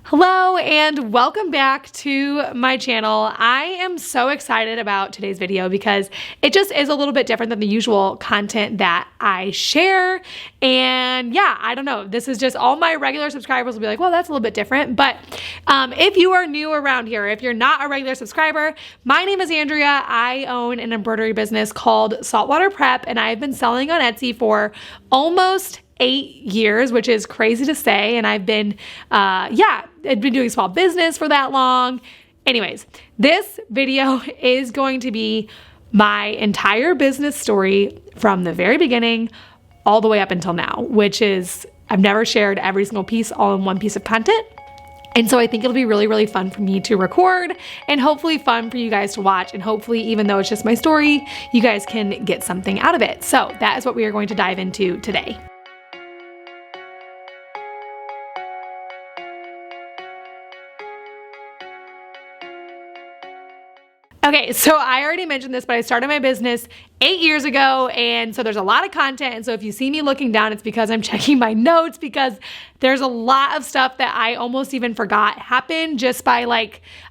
Hello and welcome back to my channel. I am so excited about today's video because it just is a little bit different than the usual content that I share. And yeah, I don't know. This is just all my regular subscribers will be like, well, that's a little bit different. But if you are new around here, if you're not a regular subscriber, my name is Andrea. I own an embroidery business called Saltwater Prep, and I've been selling on Etsy for almost 8 years, which is crazy to say. And I've been, I've been doing small business for that long. Anyways, this video is going to be my entire business story from the very beginning all the way up until now, which is, I've never shared every single piece all in one piece of content. And so I think it'll be really, really fun for me to record and hopefully fun for you guys to watch. And hopefully, even though it's just my story, you guys can get something out of it. So that is what we are going to dive into today. Okay, so I already mentioned this, but I started my business 8 years ago, and so there's a lot of content, and so if you see me looking down, it's because I'm checking my notes, because there's a lot of stuff that I almost even forgot happened just by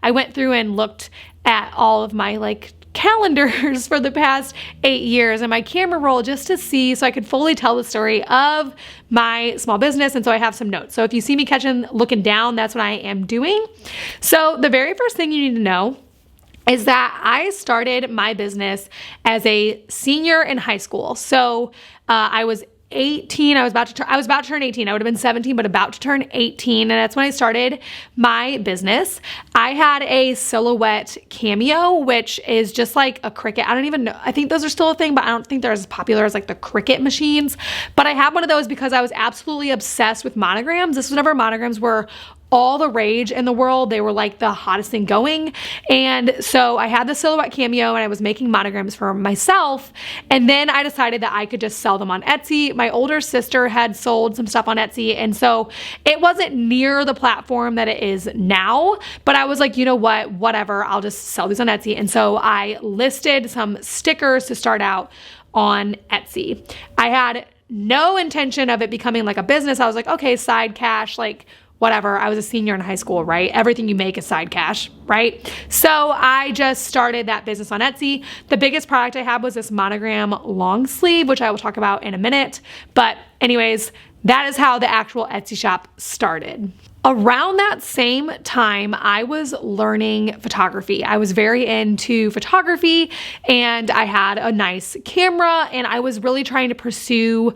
I went through and looked at all of my calendars for the past 8 years and my camera roll just to see, so I could fully tell the story of my small business. And so I have some notes. So if you see me looking down, that's what I am doing. So the very first thing you need to know is that I started my business as a senior in high school. So I was 18. I was about to turn 18. I would have been 17, but about to turn 18. And that's when I started my business. I had a Silhouette Cameo, which is just like a Cricut. I don't even know. I think those are still a thing, but I don't think they're as popular as the Cricut machines. But I had one of those because I was absolutely obsessed with monograms. This was whenever monograms were all the rage in the world. They were the hottest thing going. And so I had the Silhouette Cameo and I was making monograms for myself. And then I decided that I could just sell them on Etsy. My older sister had sold some stuff on Etsy. And so it wasn't near the platform that it is now, but I was like, you know what, whatever, I'll just sell these on Etsy. And so I listed some stickers to start out on Etsy. I had no intention of it becoming a business. I was like, okay, side cash, whatever. I was a senior in high school, right? Everything you make is side cash, right? So I just started that business on Etsy. The biggest product I had was this monogram long sleeve, which I will talk about in a minute. But anyways, that is how the actual Etsy shop started. Around that same time, I was learning photography. I was very into photography and I had a nice camera and I was really trying to pursue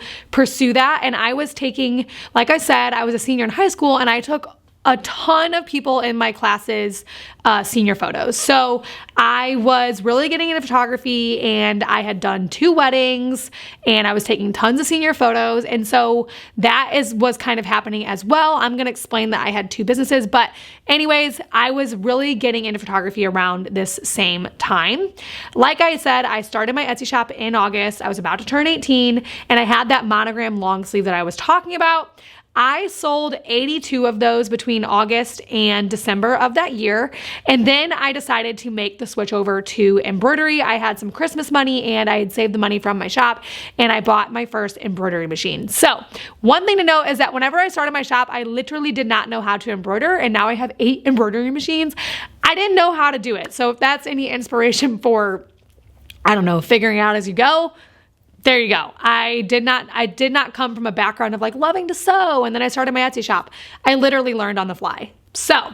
that. And I was taking, like I said, I was a senior in high school and I took a ton of people in my classes senior photos. So I was really getting into photography and I had done 2 weddings and I was taking tons of senior photos. And so that was kind of happening as well. I'm going to explain that I had 2 businesses, but anyways, I was really getting into photography around this same time. Like I said, I started my Etsy shop in August. I was about to turn 18 and I had that monogram long sleeve that I was talking about. I sold 82 of those between August and December of that year. And then I decided to make the switch over to embroidery. I had some Christmas money and I had saved the money from my shop and I bought my first embroidery machine. So one thing to note is that whenever I started my shop, I literally did not know how to embroider. And now I have 8 embroidery machines. I didn't know how to do it. So if that's any inspiration for, I don't know, figuring out as you go, there you go. I did not come from a background of loving to sew and then I started my Etsy shop. I literally learned on the fly. So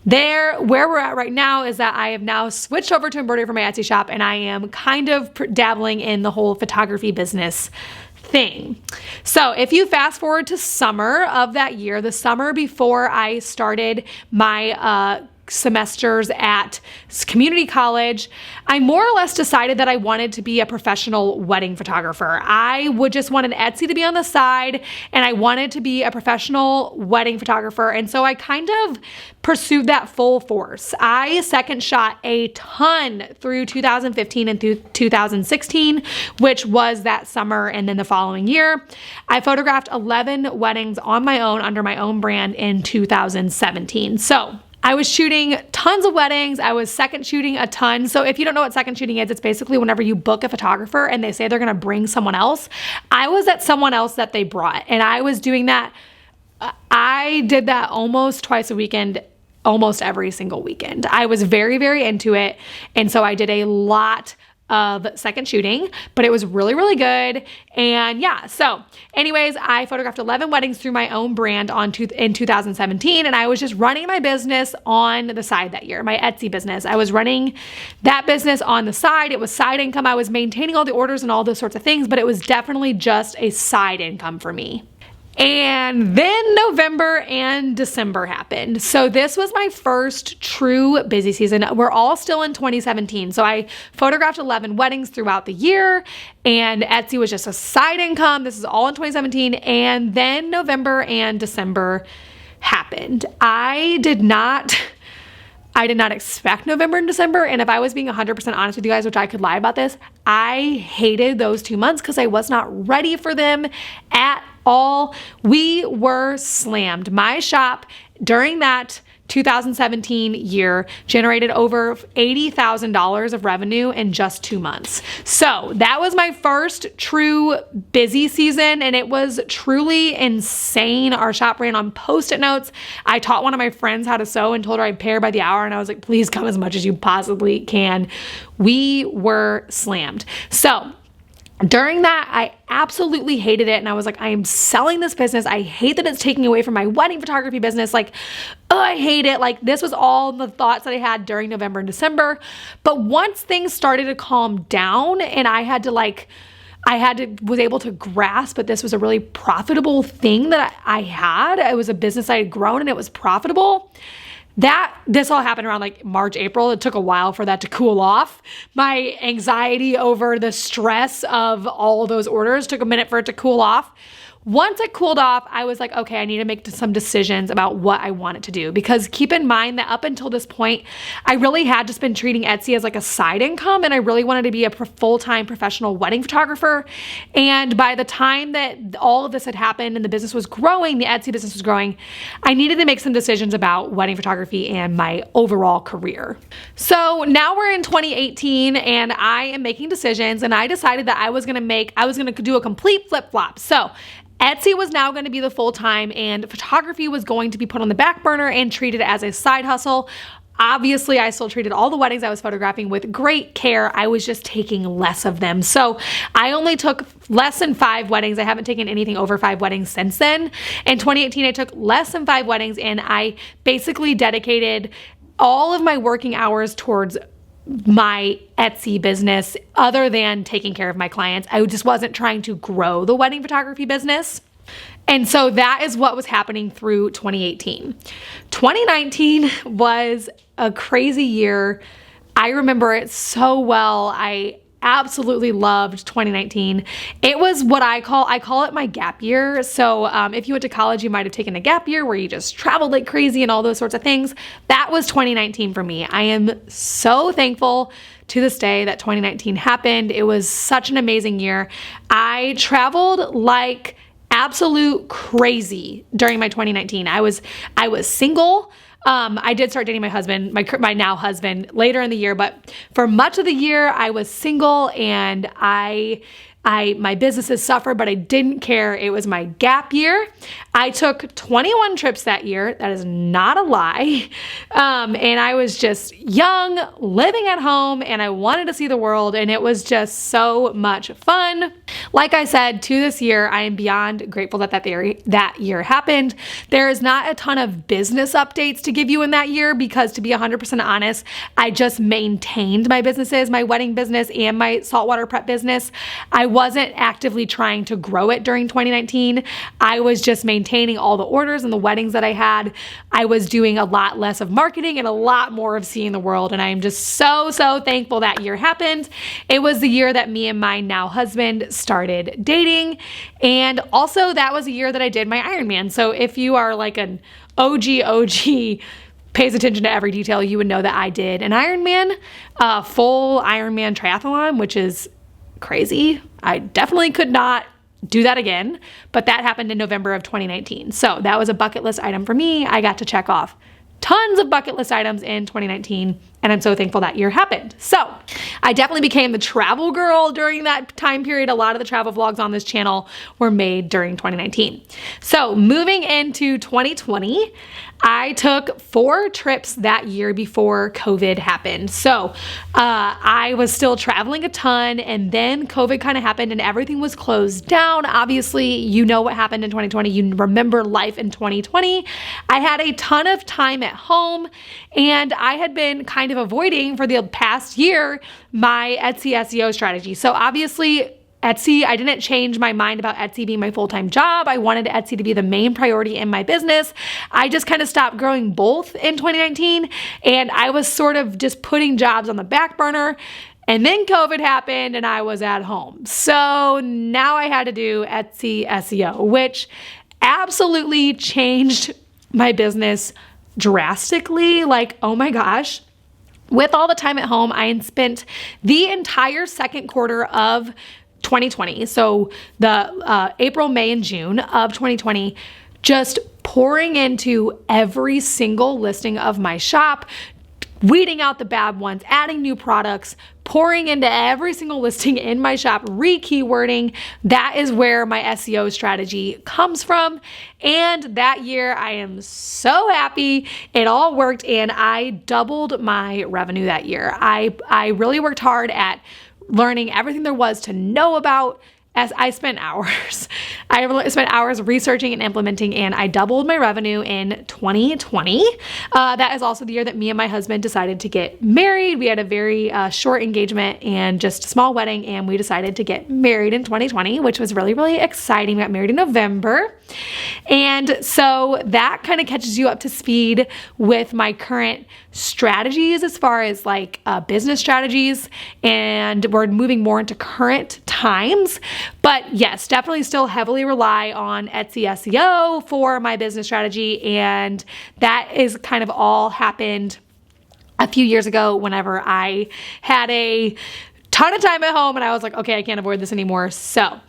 where we're at right now is that I have now switched over to embroidery for my Etsy shop and I am kind of dabbling in the whole photography business thing. So if you fast forward to summer of that year, the summer before I started my semesters at community college, I more or less decided that I wanted to be a professional wedding photographer. I would just wanted Etsy to be on the side and I wanted to be a professional wedding photographer. And so I kind of pursued that full force. I second shot a ton through 2015 and through 2016, which was that summer. And then the following year, I photographed 11 weddings on my own under my own brand in 2017. So I was shooting tons of weddings. I was second shooting a ton. So if you don't know what second shooting is, it's basically whenever you book a photographer and they say they're going to bring someone else. I was at someone else that they brought, and I was doing that I did that almost twice a weekend, almost every single weekend. I was very, very into it. And so I did a lot of second shooting, but it was really, really good. And yeah, so anyways, I photographed 11 weddings through my own brand in 2017. And I was just running my business on the side that year, my Etsy business. I was running that business on the side. It was side income. I was maintaining all the orders and all those sorts of things, but it was definitely just a side income for me. And then November and December happened. So this was my first true busy season. We're all still in 2017. So I photographed 11 weddings throughout the year, and Etsy was just a side income. This is all in 2017. And then November and December happened. I did not expect November and December. And if I was being 100% honest with you guys, which I could lie about this, I hated those 2 months because I was not ready for them at all. We were slammed. My shop during that 2017 year generated over $80,000 of revenue in just 2 months. So that was my first true busy season, and it was truly insane. Our shop ran on Post-it notes. I taught one of my friends how to sew and told her I'd pay her by the hour, and I was like, please come as much as you possibly can. We were slammed. So during that, I absolutely hated it. And I was like, I am selling this business. I hate that it's taking away from my wedding photography business. Like, oh, I hate it. Like, this was all the thoughts that I had during November and December. But once things started to calm down and was able to grasp that this was a really profitable thing that I had. It was a business I had grown and it was profitable. This all happened around like March, April. It took a while for that to cool off. My anxiety over the stress of all those orders took a minute for it to cool off. Once it cooled off, I was like, okay, I need to make some decisions about what I wanted to do. Because keep in mind that up until this point, I really had just been treating Etsy as like a side income, and I really wanted to be a full-time professional wedding photographer. And by the time that all of this had happened and the business was growing, the Etsy business was growing, I needed to make some decisions about wedding photography and my overall career. So now we're in 2018 and I am making decisions, and I decided that I was gonna do a complete flip-flop. So Etsy was now going to be the full-time, and photography was going to be put on the back burner and treated as a side hustle. Obviously, I still treated all the weddings I was photographing with great care. I was just taking less of them. So I only took less than 5 weddings. I haven't taken anything over 5 weddings since then. In 2018, I took less than 5 weddings, and I basically dedicated all of my working hours towards my Etsy business other than taking care of my clients. I just wasn't trying to grow the wedding photography business. And so that is what was happening through 2018. 2019 was a crazy year. I remember it so well. I absolutely loved 2019. It was what I call it my gap year. So if you went to college, you might have taken a gap year where you just traveled like crazy and all those sorts of things. That was 2019 for me. I am so thankful to this day that 2019 happened. It was such an amazing year. I traveled like absolute crazy during my 2019. I was single. I did start dating my husband, my now husband, later in the year, but for much of the year I was single, and my businesses suffered, but I didn't care. It was my gap year. I took 21 trips that year. That is not a lie. And I was just young, living at home, and I wanted to see the world, and it was just so much fun. Like I said, to this year, I am beyond grateful that that year happened. There is not a ton of business updates to give you in that year because, to be 100% honest, I just maintained my businesses, my wedding business and my saltwater prep business. I wasn't actively trying to grow it during 2019. I was just maintaining all the orders and the weddings that I had. I was doing a lot less of marketing and a lot more of seeing the world. And I am just so, so thankful that year happened. It was the year that me and my now husband started dating. And also that was a year that I did my Ironman. So if you are like an OG, pays attention to every detail, you would know that I did an Ironman, full Ironman triathlon, which is crazy. I definitely could not do that again, but that happened in November of 2019. So that was a bucket list item for me. I got to check off tons of bucket list items in 2019. And I'm so thankful that year happened. So I definitely became the travel girl during that time period. A lot of the travel vlogs on this channel were made during 2019. So moving into 2020, I took 4 trips that year before COVID happened. So I was still traveling a ton, and then COVID kind of happened and everything was closed down. Obviously, you know what happened in 2020. You remember life in 2020. I had a ton of time at home, and I had been kind of avoiding for the past year my Etsy SEO strategy. So obviously, Etsy, I didn't change my mind about Etsy being my full-time job. I wanted Etsy to be the main priority in my business. I just kind of stopped growing both in 2019, and I was sort of just putting jobs on the back burner. And then COVID happened and I was at home. So now I had to do Etsy SEO, which absolutely changed my business drastically. Like, oh my gosh. With all the time at home, I had spent the entire second quarter of 2020, so the April, May, and June of 2020, just pouring into every single listing of my shop, weeding out the bad ones, adding new products, pouring into every single listing in my shop, re-keywording. That is where my SEO strategy comes from. And that year, I am so happy it all worked, and I doubled my revenue that year. I really worked hard at learning everything there was to know about. As I spent hours. I spent hours researching and implementing, and I doubled my revenue in 2020. That is also the year that me and my husband decided to get married. We had a very short engagement and just a small wedding, and we decided to get married in 2020, which was really, really exciting. We got married in November. And so that kind of catches you up to speed with my current strategies as far as like business strategies, and we're moving more into current times. But yes, definitely still heavily rely on Etsy SEO for my business strategy, and that is kind of all happened a few years ago whenever I had a ton of time at home and I was like, okay, I can't avoid this anymore. So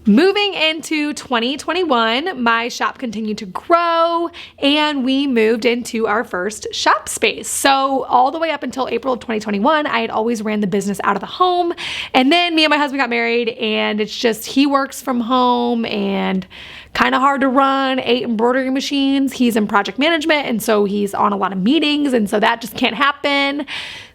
moving into 2021, my shop continued to grow, and we moved into our first shop space. So all the way up until April of 2021, I had always ran the business out of the home. And then me and my husband got married, and it's just, he works from home and kind of hard to run 8 embroidery machines. He's in project management, and so he's on a lot of meetings, and so that just can't happen.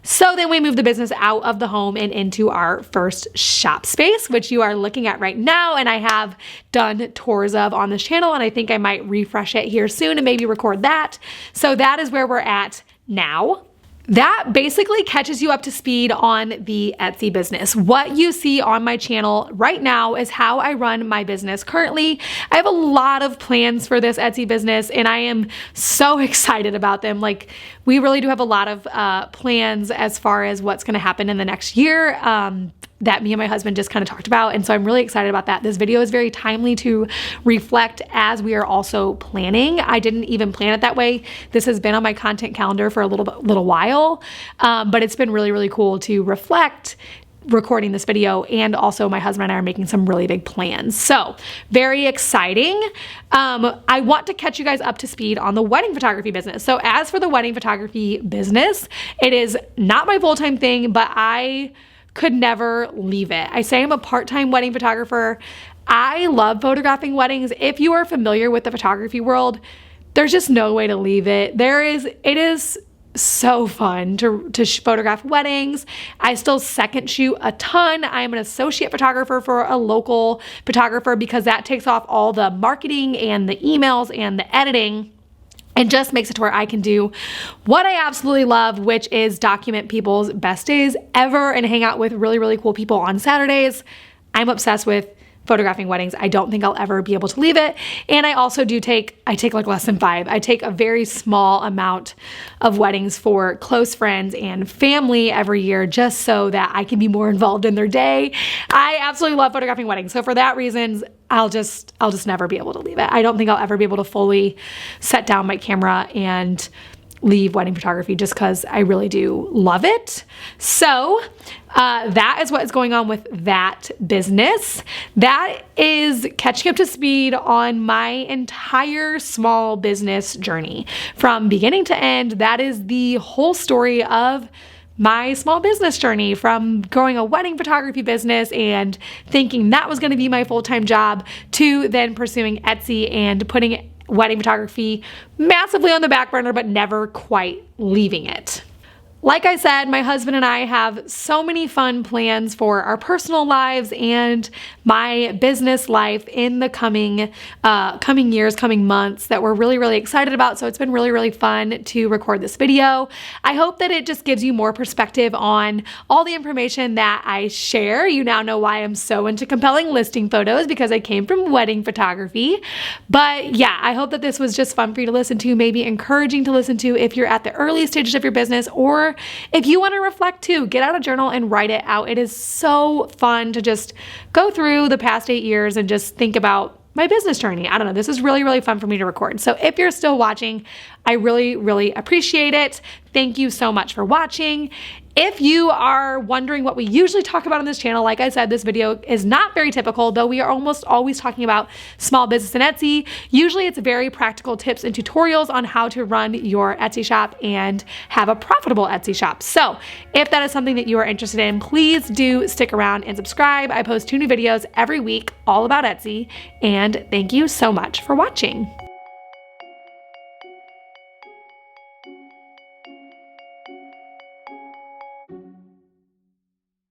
So then we moved the business out of the home and into our first shop space, which you are looking at right now, and I have done tours of on this channel, and I think I might refresh it here soon and maybe record that. So that is where we're at now. That basically catches you up to speed on the Etsy business. What you see on my channel right now is how I run my business currently. I have a lot of plans for this Etsy business, and I am so excited about them. Like, we really do have a lot of plans as far as what's going to happen in the next year that me and my husband just kind of talked about. And so I'm really excited about that. This video is very timely to reflect as we are also planning. I didn't even plan it that way. This has been on my content calendar for a little while, but it's been really, really cool to reflect recording this video, and also my husband and I are making some really big plans. So very exciting. I want to catch you guys up to speed on the wedding photography business. So as for the wedding photography business, it is not my full-time thing, but I could never leave it. I say I'm a part-time wedding photographer. I love photographing weddings. If you are familiar with the photography world, there's just no way to leave it. It is so fun to photograph weddings. I still second shoot a ton. I'm an associate photographer for a local photographer because that takes off all the marketing and the emails and the editing, and just makes it to where I can do what I absolutely love, which is document people's best days ever and hang out with really, really cool people on Saturdays. I'm obsessed with photographing weddings. I don't think I'll ever be able to leave it. And I also I take like less than 5. I take a very small amount of weddings for close friends and family every year, just so that I can be more involved in their day. I absolutely love photographing weddings. So for that reasons, I'll just never be able to leave it. I don't think I'll ever be able to fully set down my camera and leave wedding photography just because I really do love it. So that is what is going on with that business. That is catching up to speed on my entire small business journey from beginning to end. That is the whole story of my small business journey, from growing a wedding photography business and thinking that was going to be my full-time job, to then pursuing Etsy and putting wedding photography massively on the back burner, but never quite leaving it. Like I said, my husband and I have so many fun plans for our personal lives and my business life in the coming years, coming months, that we're really, really excited about. So it's been really, really fun to record this video. I hope that it just gives you more perspective on all the information that I share. You now know why I'm so into compelling listing photos, because I came from wedding photography. But yeah, I hope that this was just fun for you to listen to, maybe encouraging to listen to if you're at the early stages of your business, or if you want to reflect too. Get out a journal and write it out. It is so fun to just go through the past 8 years and just think about my business journey. I don't know. This is really, really fun for me to record. So if you're still watching, I really, really appreciate it. Thank you so much for watching. If you are wondering what we usually talk about on this channel, like I said, this video is not very typical, though we are almost always talking about small business and Etsy. Usually it's very practical tips and tutorials on how to run your Etsy shop and have a profitable Etsy shop. So if that is something that you are interested in, please do stick around and subscribe. I post 2 new videos every week all about Etsy, and thank you so much for watching.